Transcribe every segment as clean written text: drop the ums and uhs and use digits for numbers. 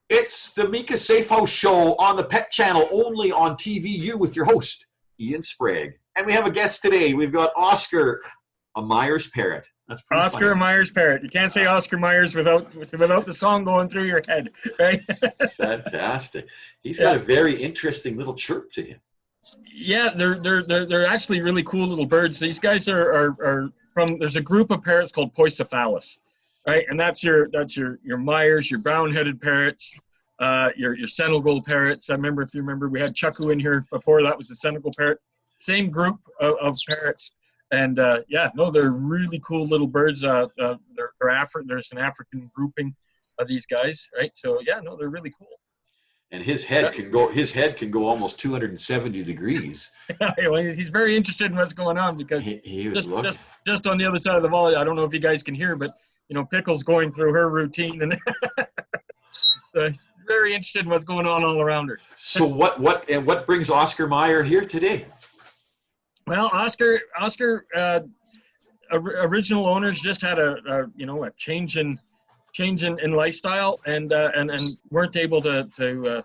It's the Meika Safehouse show on the Pet Channel, only on TVU, with your host, Ian Sprague. And we have a guest today. We've got Oscar, a Meyers Parrot. That's pretty Oscar funny. Meyers Parrot. You can't say Oscar Myers without the song going through your head, right? Fantastic. He's got a very interesting little chirp to him. Yeah, they're actually really cool little birds. These guys are from, there's a group of parrots called Cephalus, right? And that's your Myers, your brown-headed parrots, your Senegal parrots. If you remember, we had Chucku in here before. That was the Senegal parrot. Same group of parrots. And they're really cool little birds. They're there's an African grouping of these guys, right? So they're really cool. And his head can go almost 270 degrees. Well, he's very interested in what's going on, because he was just on the other side of the volley, I don't know if you guys can hear, but Pickle's going through her routine, and so he's very interested in what's going on all around her. So what brings Oscar Meyer here today? Well, Oscar, original owners just had a change in lifestyle, and weren't able to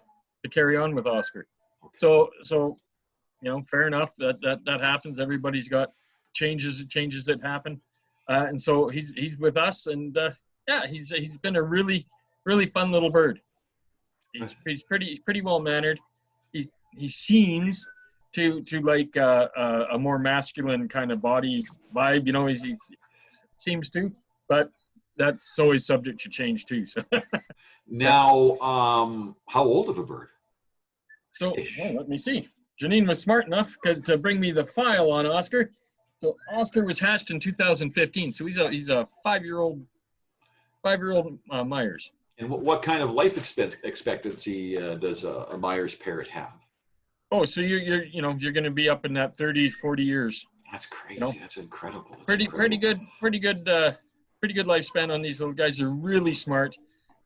carry on with Oscar. So fair enough, that happens. Everybody's got changes that happen, and so he's with us, and he's been a really fun little bird. He's pretty well mannered. He seems to like a more masculine kind of body vibe, he seems to, but that's always subject to change too. So now, how old of a bird? So let me see. Janine was smart enough to bring me the file on Oscar. So Oscar was hatched in 2015. So he's a 5-year-old Myers. And what kind of life expectancy does a Myers parrot have? Oh, so you're going to be up in that 30, 40 years. That's crazy. That's incredible. Pretty good lifespan on these little guys. They're really smart.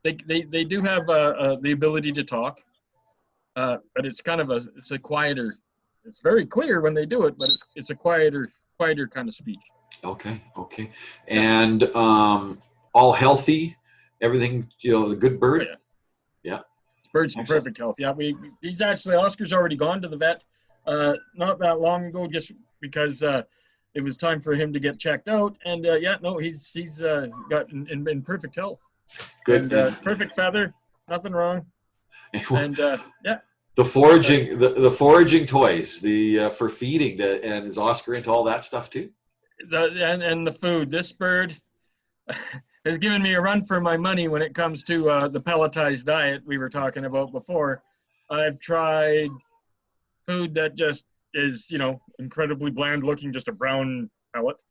They do have the ability to talk, but it's kind of a quieter. It's very clear when they do it, but it's a quieter kind of speech. Okay. And all healthy, everything. A good bird. Oh, yeah. Bird's in perfect health. Yeah, Oscar's already gone to the vet not that long ago, just because it was time for him to get checked out, and he's got in perfect health. Good. And perfect feather, nothing wrong. And the foraging toys, for feeding, and is Oscar into all that stuff too? And the food. This bird has given me a run for my money when it comes to the pelletized diet we were talking about before. I've tried food that just is, incredibly bland looking, just a brown pellet.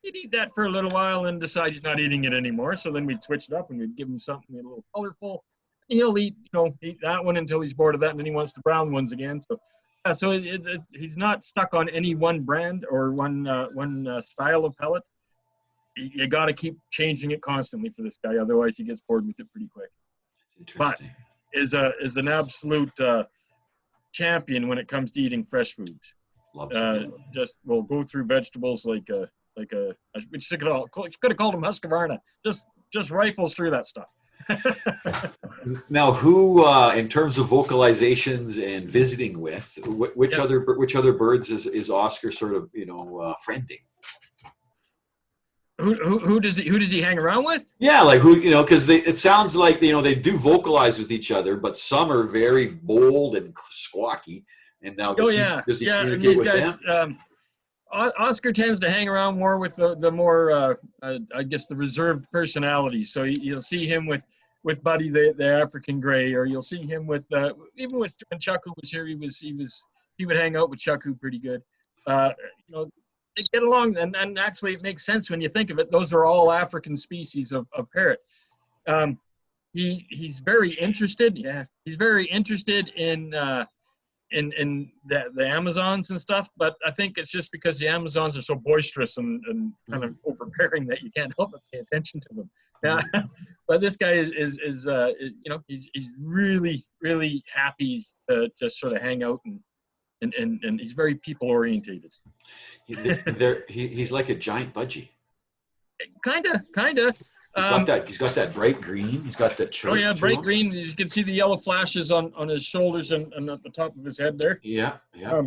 He'd eat that for a little while and decide he's not eating it anymore. So then we'd switch it up and we'd give him something a little colorful. He'll eat that one until he's bored of that, and then he wants the brown ones again. So he's not stuck on any one brand or one style of pellet. You got to keep changing it constantly for this guy, otherwise he gets bored with it pretty quick. But is an absolute champion when it comes to eating fresh foods. We'll go through vegetables like a we could have called him Husqvarna. Just rifles through that stuff. Now, who in terms of vocalizations and visiting with, which other birds is Oscar sort of friending? Who does he hang around with? Yeah, like who, because it sounds like they do vocalize with each other, but some are very bold and squawky. And now does he communicate with them? Oscar tends to hang around more with the more I guess the reserved personalities. So you'll see him with Buddy the African Gray, or you'll see him with even when Chucku was here, he would hang out with Chucku pretty good. They get along, and actually it makes sense when you think of it. Those are all African species of parrot. He's very interested. Yeah, he's very interested in the Amazons and stuff. But I think it's just because the Amazons are so boisterous and kind of overbearing that you can't help but pay attention to them. Yeah, but this guy is he's really happy to just sort of hang out and he's very people orientated. He's like a giant budgie. Kinda. He's got that bright green. He's got that chirp. Oh yeah, bright to him. green. You can see the yellow flashes on his shoulders and at the top of his head there. Yeah, yeah.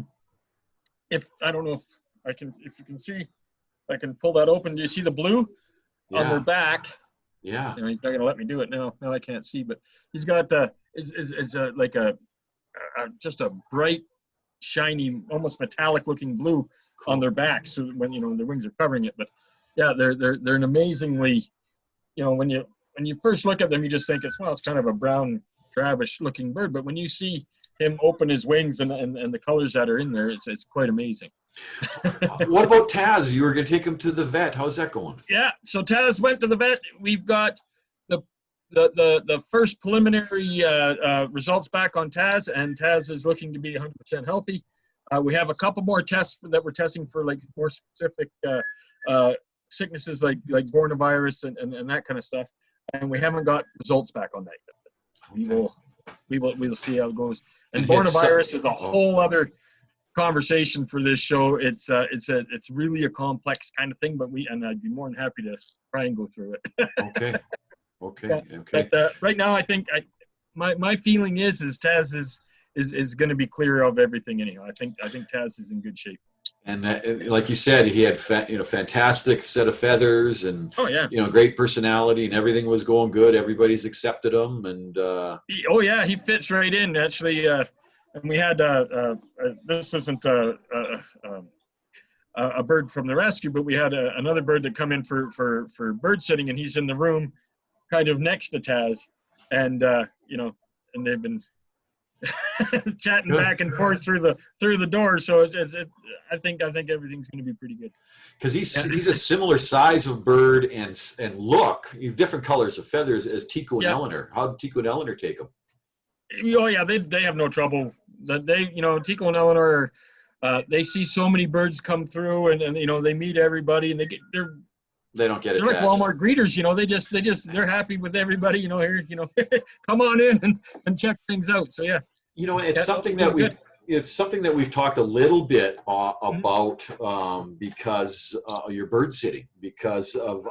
If I don't know if you can see, I can pull that open. Do you see the blue on their back? Yeah. You know, he's not gonna let me do it now. Now I can't see, but he's got like just a bright, shiny, almost metallic-looking blue on their back. So when their wings are covering it, but yeah, they're an amazingly, when you first look at them, you just think it's kind of a brown, drabbish-looking bird. But when you see him open his wings and the colors that are in there, it's quite amazing. What about Taz? You were going to take him to the vet. How's that going? Yeah, so Taz went to the vet. We've got the first preliminary results back on Taz, and Taz is looking to be 100% healthy. We have a couple more tests that we're testing for like more specific sicknesses like coronavirus and that kind of stuff, and we haven't got results back on that yet. Okay. We'll see how it goes. And coronavirus is a whole other conversation for this show. It's really a complex kind of thing, but I'd be more than happy to try and go through it. Okay. But right now, I think my feeling is Taz is going to be clear of everything anyhow. I think Taz is in good shape. And like you said, he had fantastic set of feathers and great personality, and everything was going good. Everybody's accepted him, and he fits right in actually. And we had this isn't a bird from the rescue, but we had another bird that come in for bird sitting, and he's in the room kind of next to Taz, and and they've been chatting back and forth through the door. So I think everything's going to be pretty good. Because he's a similar size of bird and look, different colors of feathers as Tico and Eleanor. How did Tico and Eleanor take him? Oh yeah, they have no trouble. Tico and Eleanor, they see so many birds come through, and they meet everybody, and they don't get attached. They're like Walmart greeters, they're happy with everybody. Here, come on in and check things out. So yeah, it's something that we've talked a little bit about because your bird sitting, because of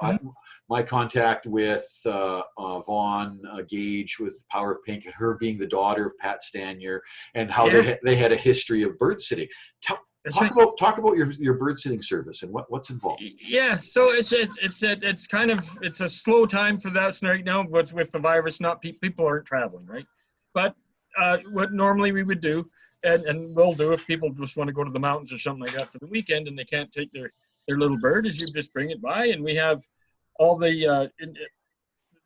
my contact with Vaughn Gage with Power of Pink, and her being the daughter of Pat Stanier, and how they had a history of bird sitting. Talk about your bird sitting service and what's involved. Yeah, so it's a slow time for that right now, but with the virus, people aren't traveling, right? But what normally we would do, and we'll do if people just want to go to the mountains or something like that for the weekend and they can't take their little bird, is you just bring it by, and we have all the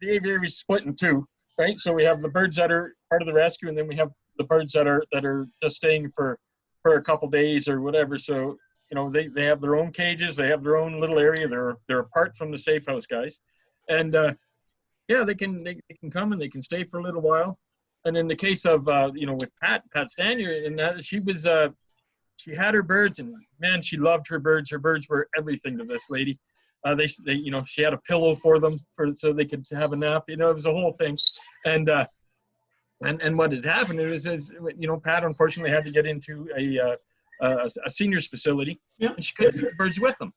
aviary split in two, right? So we have the birds that are part of the rescue, and then we have the birds that are just staying for a couple days or whatever. So they have their own cages, they have their own little area. They're apart from the Safehouse guys, and they can come and they can stay for a little while. And in the case of with Pat Stanier, in that she had her birds, and man, she loved her birds. Her birds were everything to this lady. She had a pillow for them so they could have a nap. It was a whole thing, and what had happened is Pat unfortunately had to get into a seniors facility, and she couldn't take the birds with them.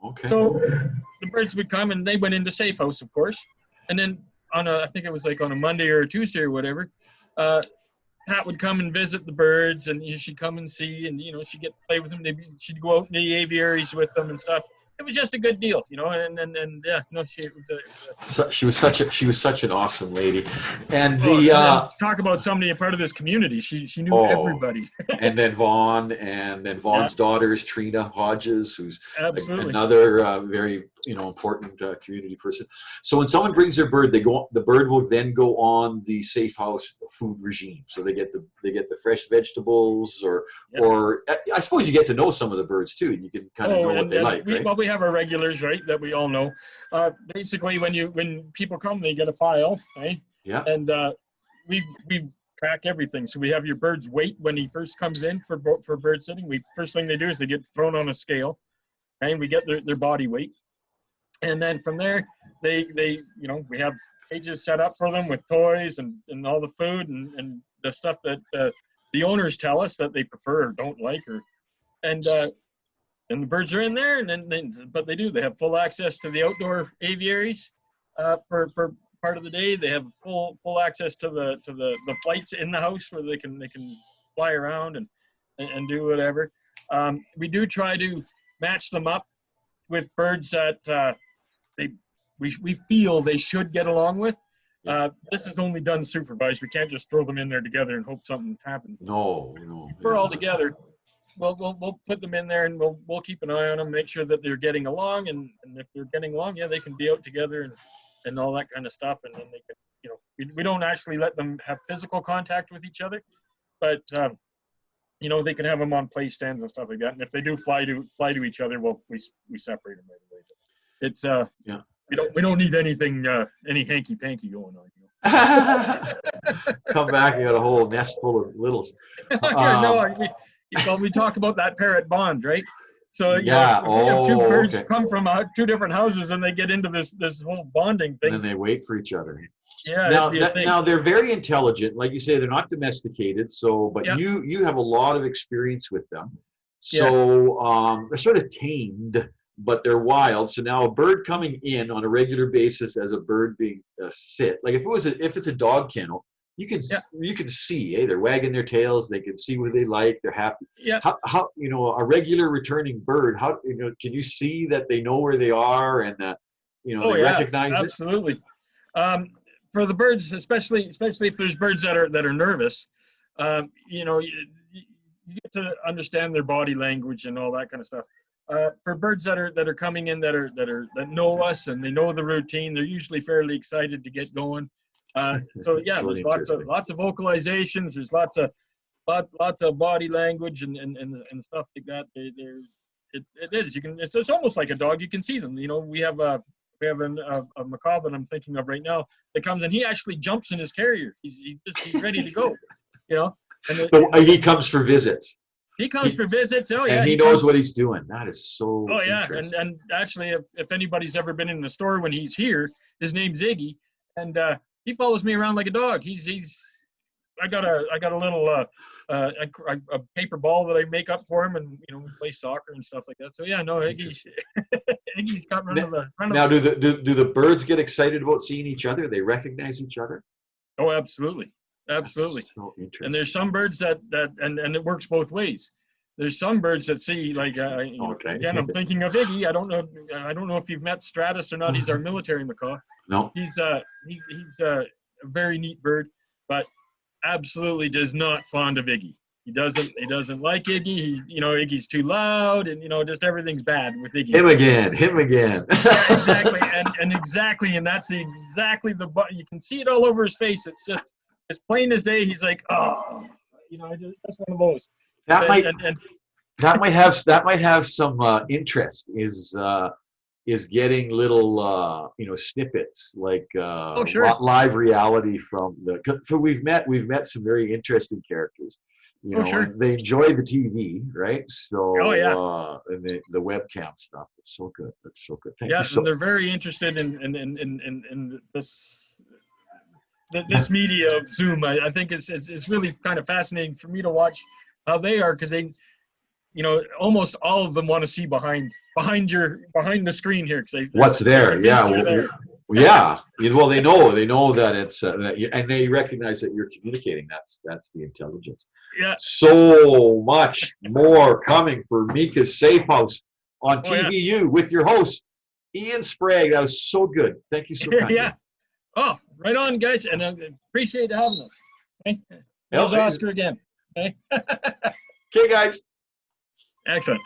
Okay. So the birds would come, and they went into Safehouse, of course, and then I think it was like on a Monday or a Tuesday or whatever, Pat would come and visit the birds, and she'd come and see, and she'd get to play with them. She'd go out in the aviaries with them and stuff. It was just a good deal, she was such an awesome lady, and talk about somebody a part of this community. She knew everybody. And then Vaughn's daughter is Trina Hodges, who's another very important community person. So when someone brings their bird, the bird will then go on the Safehouse food regime. So they get the fresh vegetables, or I suppose you get to know some of the birds too, and you can kind of know what they like. Right? We have our regulars, right, that we all know. Basically, when people come, they get a file, right? Yeah. And we track everything. So we have your bird's weight when he first comes in for bird sitting. First thing they do is they get thrown on a scale, and we get their body weight. And then from there, we have cages set up for them with toys and all the food and the stuff that the owners tell us that they prefer or don't like, and the birds are in there, but they have full access to the outdoor aviaries, for part of the day. They have full access to the flights in the house where they can fly around and do whatever. We do try to match them up with birds that we feel they should get along with. This is only done supervised. We can't just throw them in there together and hope something happens. No. If we're all together, we'll put them in there and we'll keep an eye on them, make sure that they're getting along, and if they're getting along, they can be out together and all that kind of stuff. And then they can, we don't actually let them have physical contact with each other, but they can have them on play stands and stuff like that. And if they do fly to each other, we separate them right away. But it's we don't need anything any hanky panky going on. Come back, you got a whole nest full of littles. We talk about that parrot bond, right? So if two birds come from two different houses and they get into this whole bonding thing, and then they wait for each other. Yeah. Now they're very intelligent, like you say. They're not domesticated, but you have a lot of experience with them. So they're sort of tamed, but they're wild. So now a bird coming in on a regular basis as a bird being sit, like if it's a dog kennel, you can see, they're wagging their tails. They can see what they like. They're happy. Yeah. How a regular returning bird? How can you see that they know where they are and that they recognize it? Absolutely. For the birds, especially if there's birds that are nervous, you get to understand their body language and all that kind of stuff. For birds that are coming in that know us and they know the routine, they're usually fairly excited to get going. There's lots of vocalizations. There's lots of body language and stuff like that. It is. It's almost like a dog. You can see them. We have a macaw that I'm thinking of right now that comes and he actually jumps in his carrier. He's ready to go. And he comes for visits. He comes for visits. Oh yeah. And he knows what he's doing. That is so. Oh yeah. And actually, if anybody's ever been in the store when he's here, his name's Iggy, and he follows me around like a dog. I got a little a paper ball that I make up for him, and we play soccer and stuff like that. So Iggy's got run of the. Now, do the birds get excited about seeing each other? They recognize each other? Oh, absolutely. Absolutely. That's so interesting. And there's some birds that and it works both ways. There's some birds that see like again, I'm thinking of Iggy. I don't know if you've met Stratus or not. He's our military macaw. No. He's a very neat bird, but absolutely does not fond of Iggy. He doesn't like Iggy. Iggy's too loud, and just everything's bad with Iggy. Him again. Yeah, exactly, and that's exactly you can see it all over his face. It's just as plain as day. He's like, that's one of those. That might have some interest. Is getting little snippets like live reality from so we've met some very interesting characters. And they enjoy the TV, right? So and the webcam stuff. It's so good. That's so good. Thank you so and they're very interested in this media of Zoom. I think it's really kind of fascinating for me to watch how they are, because they almost all of them want to see behind the screen here. What's there? Yeah. Well, they know that it's and they recognize that you're communicating. That's the intelligence. Yeah. So much more coming for Meika's Safehouse on TVU with your host Ian Sprague. That was so good. Thank you so much. Yeah. Oh, right on, guys, and I appreciate having us. Okay. There's Oscar again. Okay. Okay, guys. Excellent.